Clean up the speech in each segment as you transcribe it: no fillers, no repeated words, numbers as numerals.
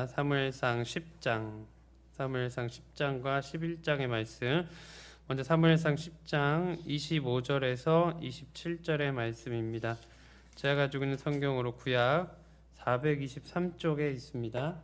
사무엘상 10장과 11장의 말씀. 먼저 사무엘상 10장 25절에서 27절의 말씀입니다. 제가 가지고 있는 성경으로 구약 423쪽에 있습니다.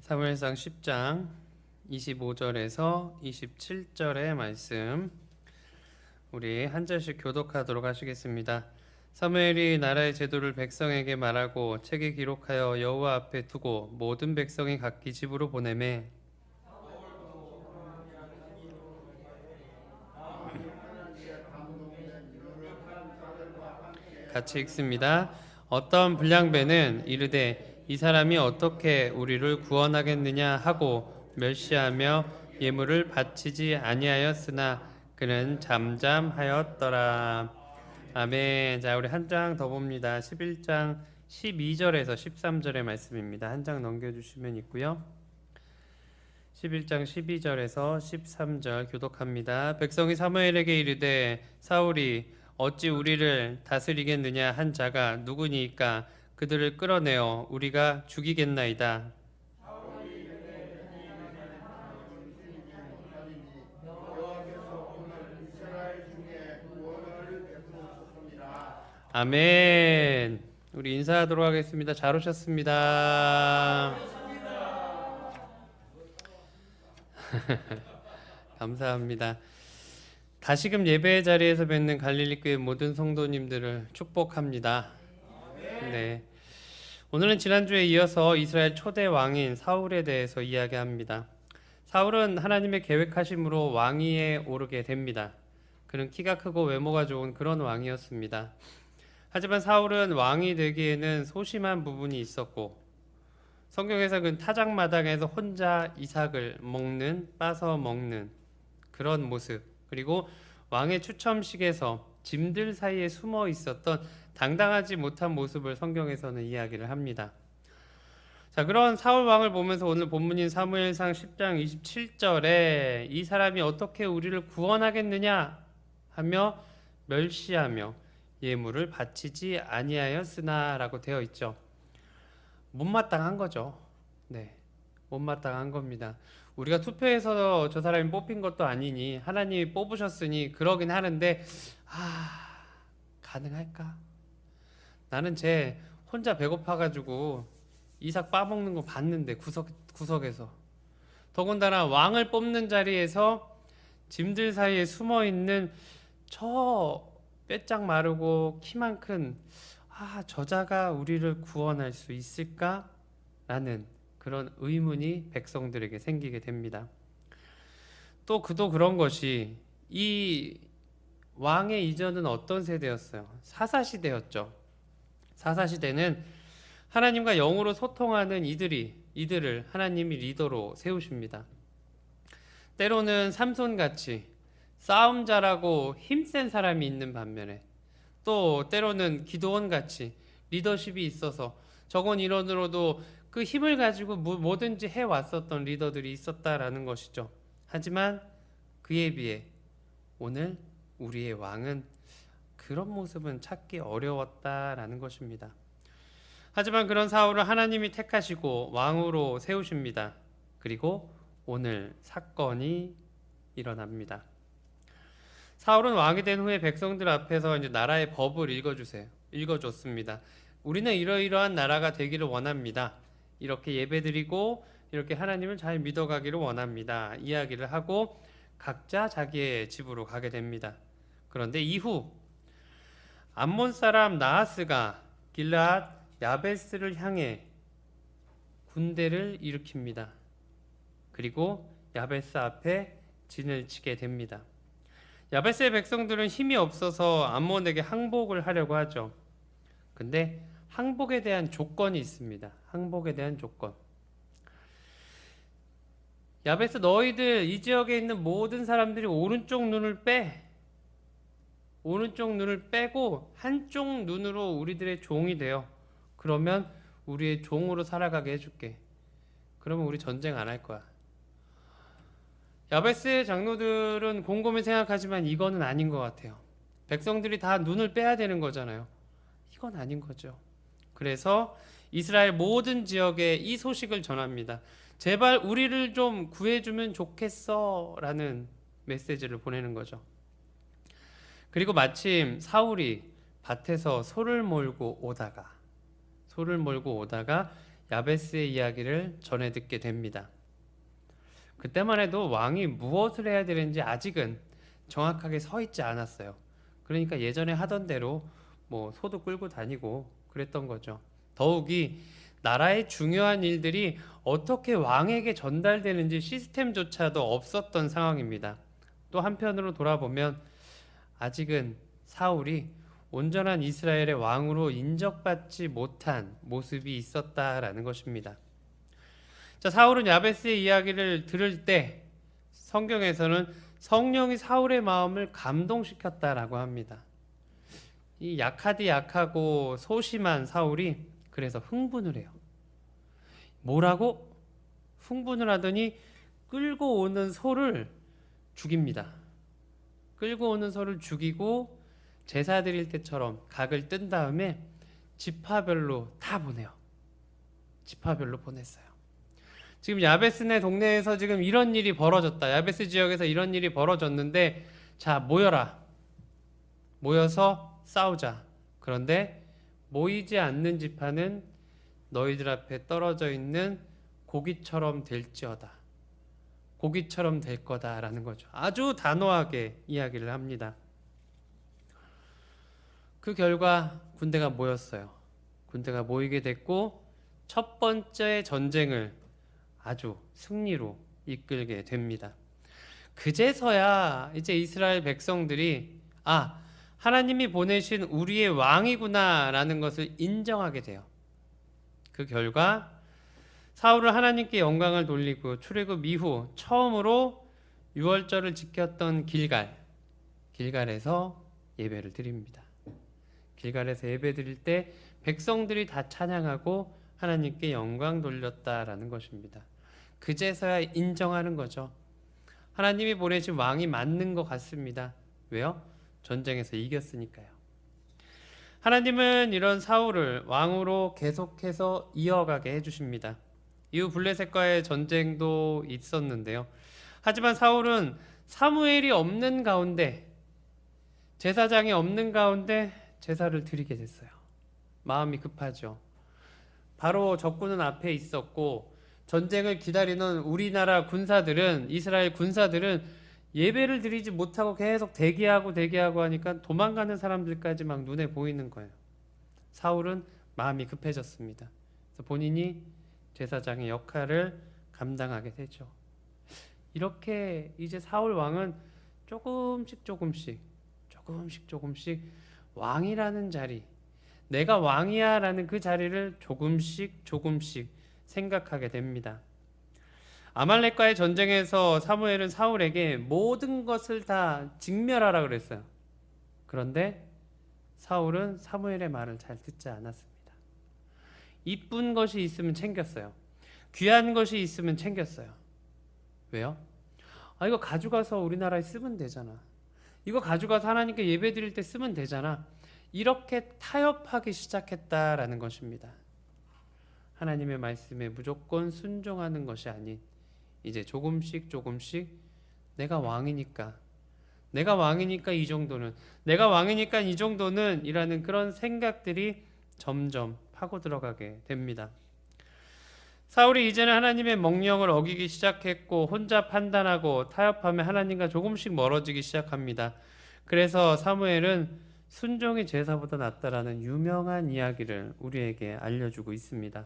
사무엘상 10장 25절에서 27절의 말씀, 우리 한 절씩 교독하도록 하시겠습니다. 사무엘이 나라의 제도를 백성에게 말하고 책에 기록하여 여호와 앞에 두고 모든 백성이 각기 집으로 보내매 같이 읽습니다. 어떤 불량배는 이르되 이 사람이 어떻게 우리를 구원하겠느냐 하고 멸시하며 예물을 바치지 아니하였으나 그는 잠잠하였더라. 아멘. 자, 우리 한 장 더 봅니다. 11장 12절에서 13절의 말씀입니다. 한 장 넘겨주시면 있고요. 11장 12절에서 13절 교독합니다. 백성이 사무엘에게 이르되 사울이 어찌 우리를 다스리겠느냐 한 자가 누구니이까 그들을 끌어내어 우리가 죽이겠나이다. 아멘. 우리 인사하도록 하겠습니다. 잘 오셨습니다. 감사합니다. 다시금 예배의 자리에서 뵙는 갈릴리 교회 모든 성도님들을 축복합니다. 네. 오늘은 지난주에 이어서 이스라엘 초대 왕인 사울에 대해서 이야기합니다. 사울은 하나님의 계획하심으로 왕위에 오르게 됩니다. 그는 키가 크고 외모가 좋은 그런 왕이었습니다. 하지만 사울은 왕이 되기에는 소심한 부분이 있었고, 성경에서 그 타작마당에서 혼자 이삭을 멉서 먹는 그런 모습, 그리고 왕의 추첨식에서 짐들 사이에 숨어 있었던 당당하지 못한 모습을 성경에서는 이야기를 합니다. 자, 그런 사울 왕을 보면서 오늘 본문인 사무엘상 10장 27절에 이 사람이 어떻게 우리를 구원하겠느냐 하며 멸시하며 예물을 바치지 아니하였으나 라고 되어 있죠. 못마땅한 거죠. 네, 못마땅한 겁니다. 우리가 투표해서 저 사람이 뽑힌 것도 아니니 하나님이 뽑으셨으니 그러긴 하는데, 가능할까? 나는 쟤 혼자 배고파가지고 이삭 빠먹는 거 봤는데 구석에서. 더군다나 왕을 뽑는 자리에서 짐들 사이에 숨어있는 저 빼짝 마르고 키만 큰 저자가 우리를 구원할 수 있을까? 라는 그런 의문이 백성들에게 생기게 됩니다. 또 그도 그런 것이 이 왕의 이전은 어떤 세대였어요? 사사시대였죠. 사사시대는 하나님과 영으로 소통하는 이들을 하나님이 리더로 세우십니다. 때로는 삼손같이 싸움 잘하고 힘센 사람이 있는 반면에 또 때로는 기드온같이 리더십이 있어서 적은 인원으로도 그 힘을 가지고 뭐든지 해왔었던 리더들이 있었다라는 것이죠. 하지만 그에 비해 오늘 우리의 왕은 그런 모습은 찾기 어려웠다라는 것입니다. 하지만 그런 사울을 하나님이 택하시고 왕으로 세우십니다. 그리고 오늘 사건이 일어납니다. 사울은 왕이 된 후에 백성들 앞에서 이제 나라의 법을 읽어줬습니다. 우리는 이러이러한 나라가 되기를 원합니다. 이렇게 예배드리고 이렇게 하나님을 잘 믿어가기를 원합니다. 이야기를 하고 각자 자기의 집으로 가게 됩니다. 그런데 이후 암몬 사람 나하스가 길르앗 야베스를 향해 군대를 일으킵니다. 그리고 야베스 앞에 진을 치게 됩니다. 야베스의 백성들은 힘이 없어서 암몬에게 항복을 하려고 하죠. 근데 항복에 대한 조건이 있습니다. 항복에 대한 조건. 야베스, 너희들 이 지역에 있는 모든 사람들이 오른쪽 눈을 빼고 한쪽 눈으로 우리들의 종이 되어 그러면 우리의 종으로 살아가게 해줄게. 그러면 우리 전쟁 안 할 거야. 야베스의 장로들은 곰곰이 생각하지만 이거는 아닌 것 같아요. 백성들이 다 눈을 빼야 되는 거잖아요. 이건 아닌 거죠. 그래서 이스라엘 모든 지역에 이 소식을 전합니다. 제발 우리를 좀 구해주면 좋겠어 라는 메시지를 보내는 거죠. 그리고 마침 사울이 밭에서 소를 몰고 오다가 야베스의 이야기를 전해 듣게 됩니다. 그때만 해도 왕이 무엇을 해야 되는지 아직은 정확하게 서 있지 않았어요. 그러니까 예전에 하던 대로 뭐 소도 끌고 다니고 그랬던 거죠. 더욱이 나라의 중요한 일들이 어떻게 왕에게 전달되는지 시스템조차도 없었던 상황입니다. 또 한편으로 돌아보면 아직은 사울이 온전한 이스라엘의 왕으로 인정받지 못한 모습이 있었다라는 것입니다. 자, 사울은 야베스의 이야기를 들을 때 성경에서는 성령이 사울의 마음을 감동시켰다라고 합니다. 이 약하고 소심한 사울이 그래서 흥분을 해요. 뭐라고? 흥분을 하더니 끌고 오는 소를 죽입니다. 끌고 오는 소를 죽이고 제사 드릴 때처럼 각을 뜬 다음에 지파별로 다 보내요. 지파별로 보냈어요. 지금 야베스네 동네에서 지금 이런 일이 벌어졌다. 야베스 지역에서 이런 일이 벌어졌는데 자, 모여서 싸우자. 그런데 모이지 않는 지파는 너희들 앞에 떨어져 있는 고기처럼 될지어다. 고기처럼 될 거다라는 거죠. 아주 단호하게 이야기를 합니다. 그 결과 군대가 모였어요. 군대가 모이게 됐고 첫 번째 전쟁을 아주 승리로 이끌게 됩니다. 그제서야 이제 이스라엘 백성들이 하나님이 보내신 우리의 왕이구나라는 것을 인정하게 돼요. 그 결과 사울은 하나님께 영광을 돌리고 출애굽 이후 처음으로 유월절을 지켰던 길갈에서 예배를 드립니다. 길갈에서 예배 드릴 때 백성들이 다 찬양하고 하나님께 영광 돌렸다라는 것입니다. 그제서야 인정하는 거죠. 하나님이 보내신 왕이 맞는 것 같습니다. 왜요? 전쟁에서 이겼으니까요. 하나님은 이런 사울을 왕으로 계속해서 이어가게 해주십니다. 이후 블레셋과의 전쟁도 있었는데요. 하지만 사울은 사무엘이 없는 가운데, 제사장이 없는 가운데 제사를 드리게 됐어요. 마음이 급하죠. 바로 적군은 앞에 있었고 전쟁을 기다리는 우리나라 군사들은, 이스라엘 군사들은 예배를 드리지 못하고 계속 대기하고 하니까 도망가는 사람들까지 막 눈에 보이는 거예요. 사울은 마음이 급해졌습니다. 그래서 본인이 제사장의 역할을 감당하게 되죠. 이렇게 이제 사울 왕은 조금씩 왕이라는 자리, 내가 왕이야 라는 그 자리를 조금씩 생각하게 됩니다. 아말렉과의 전쟁에서 사무엘은 사울에게 모든 것을 다 직멸하라 그랬어요. 그런데 사울은 사무엘의 말을 잘 듣지 않았습니다. 이쁜 것이 있으면 챙겼어요. 귀한 것이 있으면 챙겼어요. 왜요? 이거 가져가서 우리나라에 쓰면 되잖아. 이거 가져가서 하나님께 예배 드릴 때 쓰면 되잖아. 이렇게 타협하기 시작했다라는 것입니다. 하나님의 말씀에 무조건 순종하는 것이 아닌 이제 조금씩 내가 왕이니까 이 정도는, 내가 왕이니까 이 정도는 이라는 그런 생각들이 점점 파고 들어가게 됩니다. 사울이 이제는 하나님의 명령을 어기기 시작했고 혼자 판단하고 타협하며 하나님과 조금씩 멀어지기 시작합니다. 그래서 사무엘은 순종이 제사보다 낫다라는 유명한 이야기를 우리에게 알려주고 있습니다.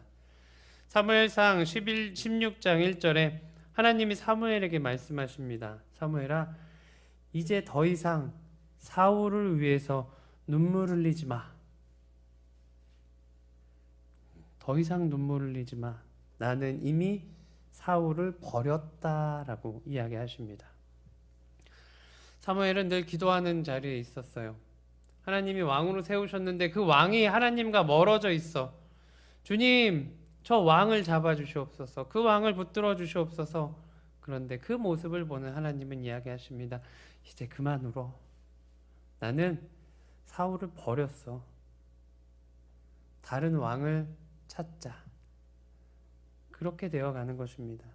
사무엘상 16장 1절에 하나님이 사무엘에게 말씀하십니다. 사무엘아, 이제 더 이상 사울을 위해서 눈물 흘리지 마. 더 이상 눈물 흘리지 마. 나는 이미 사울을 버렸다라고 이야기하십니다. 사무엘은 늘 기도하는 자리에 있었어요. 하나님이 왕으로 세우셨는데 그 왕이 하나님과 멀어져 있어. 주님, 저 왕을 잡아주시옵소서. 그 왕을 붙들어 주시옵소서. 그런데 그 모습을 보는 하나님은 이야기하십니다. 이제 그만 울어. 나는 사울을 버렸어. 다른 왕을 찾자. 그렇게 되어가는 것입니다.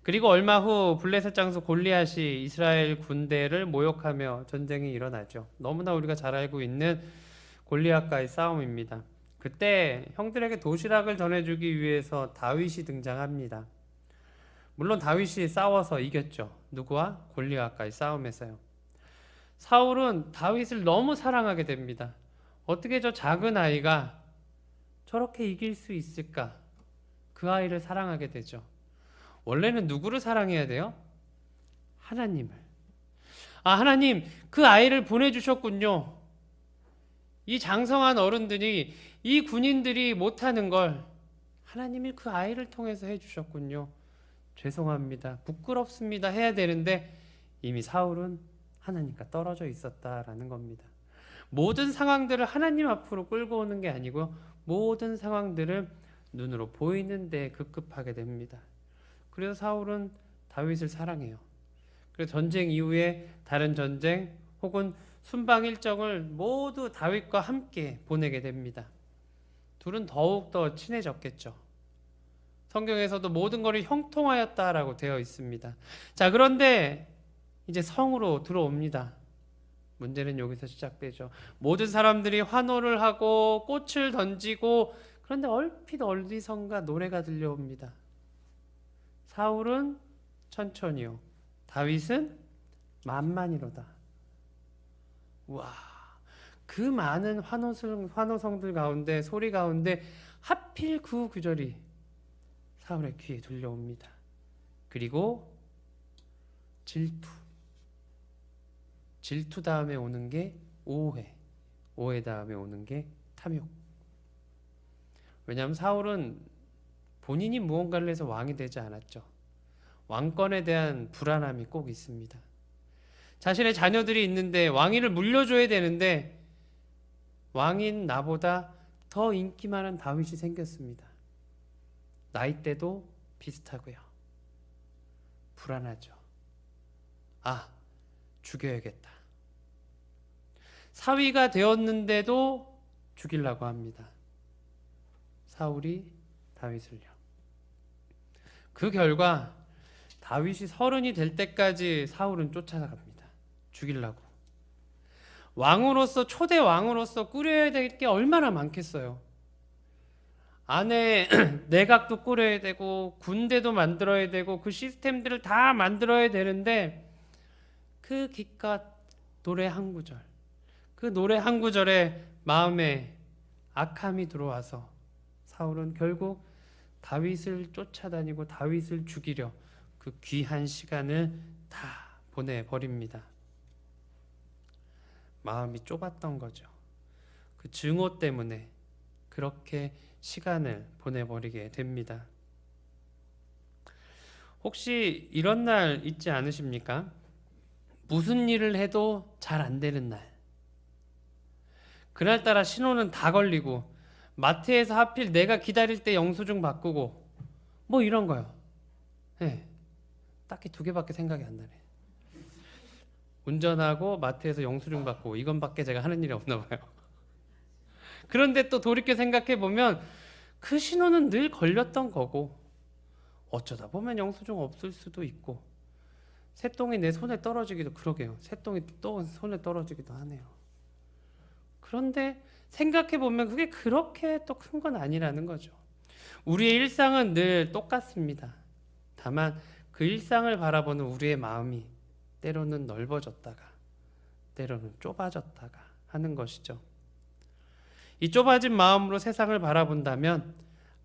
그리고 얼마 후 블레셋 장수 골리앗이 이스라엘 군대를 모욕하며 전쟁이 일어나죠. 너무나 우리가 잘 알고 있는 골리앗과의 싸움입니다. 그때 형들에게 도시락을 전해주기 위해서 다윗이 등장합니다. 물론 다윗이 싸워서 이겼죠. 누구와? 골리앗과의 싸움에서요. 사울은 다윗을 너무 사랑하게 됩니다. 어떻게 저 작은 아이가 저렇게 이길 수 있을까? 그 아이를 사랑하게 되죠. 원래는 누구를 사랑해야 돼요? 하나님을. 하나님, 그 아이를 보내주셨군요. 이 장성한 어른들이, 이 군인들이 못하는 걸 하나님이 그 아이를 통해서 해주셨군요. 죄송합니다. 부끄럽습니다. 해야 되는데 이미 사울은 하나님과 떨어져 있었다라는 겁니다. 모든 상황들을 하나님 앞으로 끌고 오는 게 아니고 모든 상황들을 눈으로 보이는 데 급급하게 됩니다. 그래서 사울은 다윗을 사랑해요. 그래서 전쟁 이후에 다른 전쟁 혹은 순방 일정을 모두 다윗과 함께 보내게 됩니다. 둘은 더욱더 친해졌겠죠. 성경에서도 모든 것을 형통하였다라고 되어 있습니다. 자, 그런데 이제 성으로 들어옵니다. 문제는 여기서 시작되죠. 모든 사람들이 환호를 하고 꽃을 던지고, 그런데 얼핏 어디선가 노래가 들려옵니다. 사울은 천천히요, 다윗은 만만히로다. 와, 그 많은 환호성들 가운데, 소리 가운데 하필 그 구절이 사울의 귀에 들려옵니다. 그리고 질투 다음에 오는 게 오해 다음에 오는 게 탐욕. 왜냐하면 사울은 본인이 무언가를 해서 왕이 되지 않았죠. 왕권에 대한 불안함이 꼭 있습니다. 자신의 자녀들이 있는데 왕위를 물려줘야 되는데 왕인 나보다 더 인기 많은 다윗이 생겼습니다. 나이대도 비슷하고요. 불안하죠. 죽여야겠다. 사위가 되었는데도 죽이려고 합니다. 사울이 다윗을요. 그 결과 다윗이 30이 될 때까지 사울은 쫓아갑니다. 죽이려고. 왕으로서, 초대 왕으로서 꾸려야 될 게 얼마나 많겠어요. 안에 내각도 꾸려야 되고 군대도 만들어야 되고 그 시스템들을 다 만들어야 되는데 그 기껏 노래 한 구절, 그 노래 한 구절에 마음에 악함이 들어와서 사울은 결국 다윗을 쫓아다니고 다윗을 죽이려 그 귀한 시간을 다 보내버립니다. 마음이 좁았던 거죠. 그 증오 때문에 그렇게 시간을 보내버리게 됩니다. 혹시 이런 날 있지 않으십니까? 무슨 일을 해도 잘 안 되는 날. 그날따라 신호는 다 걸리고 마트에서 하필 내가 기다릴 때 영수증 바꾸고 뭐 이런 거요. 네. 딱히 2개밖에 생각이 안 나네. 운전하고 마트에서 영수증 받고 이건밖에 제가 하는 일이 없나 봐요. 그런데 또 돌이켜 생각해 보면 그 신호는 늘 걸렸던 거고 어쩌다 보면 영수증 없을 수도 있고 새똥이 내 손에 떨어지기도, 그러게요. 새똥이 또 손에 떨어지기도 하네요. 그런데 생각해 보면 그게 그렇게 또 큰 건 아니라는 거죠. 우리의 일상은 늘 똑같습니다. 다만 그 일상을 바라보는 우리의 마음이 때로는 넓어졌다가 때로는 좁아졌다가 하는 것이죠. 이 좁아진 마음으로 세상을 바라본다면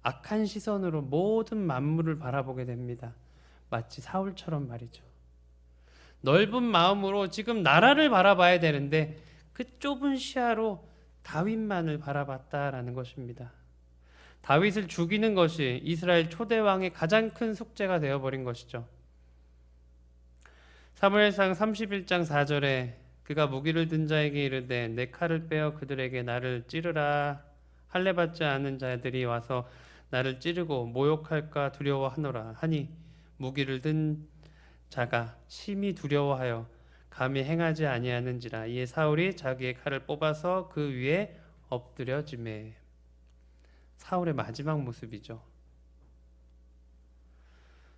악한 시선으로 모든 만물을 바라보게 됩니다. 마치 사울처럼 말이죠. 넓은 마음으로 지금 나라를 바라봐야 되는데 그 좁은 시야로 다윗만을 바라봤다라는 것입니다. 다윗을 죽이는 것이 이스라엘 초대왕의 가장 큰 숙제가 되어버린 것이죠. 사무엘상 31장 4절에 그가 무기를 든 자에게 이르되 내 칼을 빼어 그들에게 나를 찌르라. 할례 받지 않은 자들이 와서 나를 찌르고 모욕할까 두려워하노라 하니 무기를 든 자가 심히 두려워하여 감히 행하지 아니하는지라. 이에 사울이 자기의 칼을 뽑아서 그 위에 엎드려지매. 사울의 마지막 모습이죠.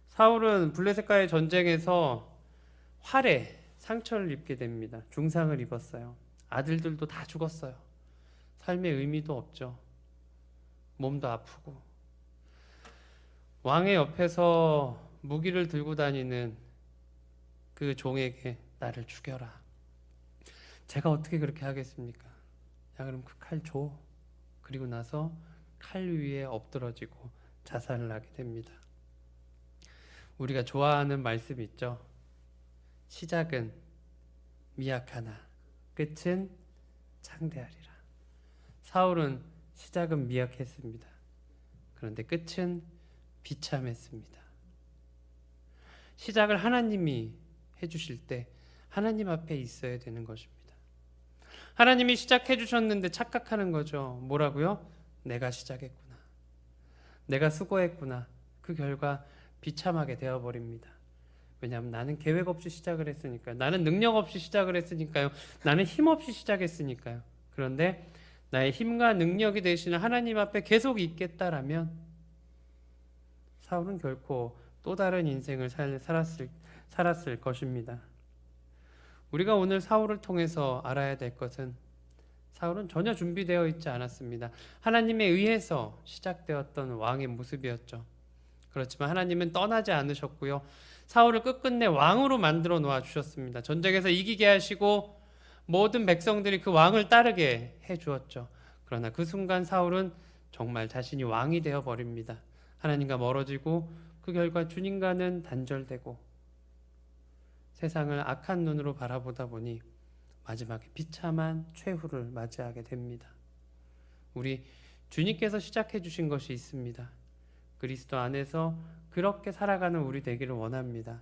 사울은 블레셋과의 전쟁에서 활에 상처를 입게 됩니다. 중상을 입었어요. 아들들도 다 죽었어요. 삶의 의미도 없죠. 몸도 아프고. 왕의 옆에서 무기를 들고 다니는 그 종에게 나를 죽여라. 제가 어떻게 그렇게 하겠습니까? 야, 그럼 그 칼 줘. 그리고 나서 칼 위에 엎드러지고 자살을 하게 됩니다. 우리가 좋아하는 말씀이 있죠. 시작은 미약하나 끝은 창대하리라. 사울은 시작은 미약했습니다. 그런데 끝은 비참했습니다. 시작을 하나님이 해주실 때 하나님 앞에 있어야 되는 것입니다. 하나님이 시작해 주셨는데 착각하는 거죠. 뭐라고요? 내가 시작했구나. 내가 수고했구나. 그 결과 비참하게 되어버립니다. 왜냐하면 나는 계획 없이 시작을 했으니까요. 나는 능력 없이 시작을 했으니까요. 나는 힘 없이 시작했으니까요. 그런데 나의 힘과 능력이 되시는 하나님 앞에 계속 있겠다라면 사울은 결코 또 다른 인생을 살았을 것입니다. 우리가 오늘 사울을 통해서 알아야 될 것은 사울은 전혀 준비되어 있지 않았습니다. 하나님에 의해서 시작되었던 왕의 모습이었죠. 그렇지만 하나님은 떠나지 않으셨고요. 사울을 끝끝내 왕으로 만들어 놓아 주셨습니다. 전쟁에서 이기게 하시고 모든 백성들이 그 왕을 따르게 해 주었죠. 그러나 그 순간 사울은 정말 자신이 왕이 되어 버립니다. 하나님과 멀어지고 그 결과 주님과는 단절되고 세상을 악한 눈으로 바라보다 보니 마지막에 비참한 최후를 맞이하게 됩니다. 우리 주님께서 시작해 주신 것이 있습니다. 그리스도 안에서 그렇게 살아가는 우리 되기를 원합니다.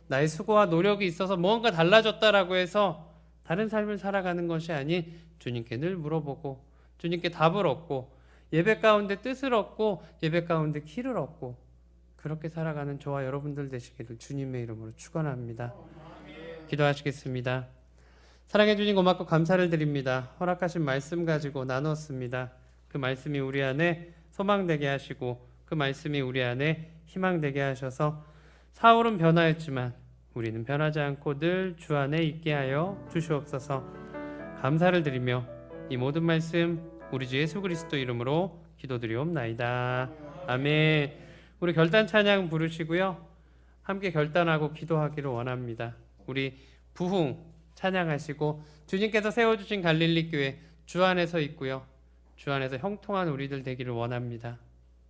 나의 수고와 노력이 있어서 뭔가 달라졌다라고 해서 다른 삶을 살아가는 것이 아닌 주님께 늘 물어보고 주님께 답을 얻고 예배 가운데 뜻을 얻고 예배 가운데 길을 얻고 그렇게 살아가는 저와 여러분들 되시기를 주님의 이름으로 축원합니다. 기도하시겠습니다. 사랑해 주님 고맙고 감사를 드립니다. 허락하신 말씀 가지고 나눴습니다. 그 말씀이 우리 안에 소망되게 하시고 그 말씀이 우리 안에 희망되게 하셔서 사울은 변하였지만 우리는 변하지 않고 늘 주 안에 있게 하여 주시옵소서. 감사를 드리며 이 모든 말씀 우리 주 예수 그리스도 이름으로 기도드리옵나이다. 아멘. 우리 결단 찬양 부르시고요. 함께 결단하고 기도하기를 원합니다. 우리 부흥 찬양하시고 주님께서 세워주신 갈릴리 교회 주 안에서 있고요. 주 안에서 형통한 우리들 되기를 원합니다.